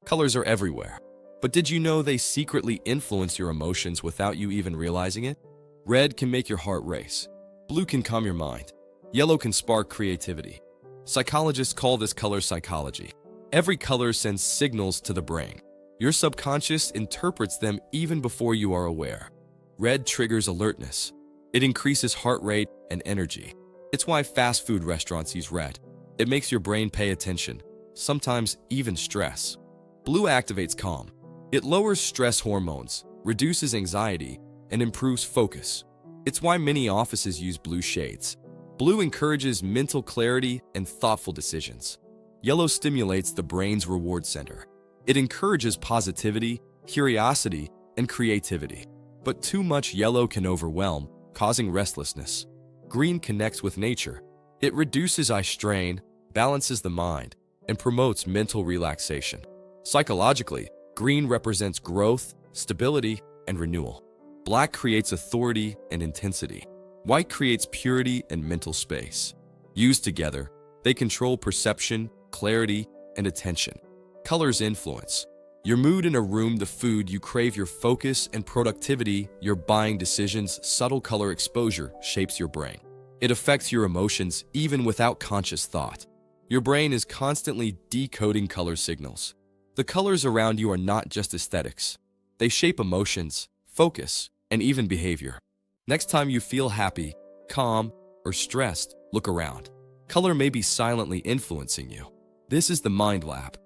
Colors are everywhere. But did you know they secretly influence your emotions without you even realizing it? Red can make your heart race. Blue can calm your mind. Yellow can spark creativity. Psychologists call this color psychology. Every color sends signals to the brain. Your subconscious interprets them even before you are aware. Red triggers alertness. It increases heart rate and energy. It's why fast food restaurants use red. It makes your brain pay attention, sometimes even stress. Blue activates calm. It lowers stress hormones, reduces anxiety, and improves focus. It's why many offices use blue shades. Blue encourages mental clarity and thoughtful decisions. Yellow stimulates the brain's reward center. It encourages positivity, curiosity, and creativity. But too much yellow can overwhelm, causing restlessness. Green connects with nature. It reduces eye strain, balances the mind, and promotes mental relaxation. Psychologically, green represents growth, stability, and renewal. Black creates authority and intensity. White creates purity and mental space. Used together, they control perception, clarity, and attention. Colors influence your mood in a room, the food you crave, your focus and productivity, your buying decisions. Subtle color exposure shapes your brain. It affects your emotions even without conscious thought. Your brain is constantly decoding color signals. The colors around you are not just aesthetics. They shape emotions, focus, and even behavior. Next time you feel happy, calm, or stressed, look around. Color may be silently influencing you. This is the Mind Lab.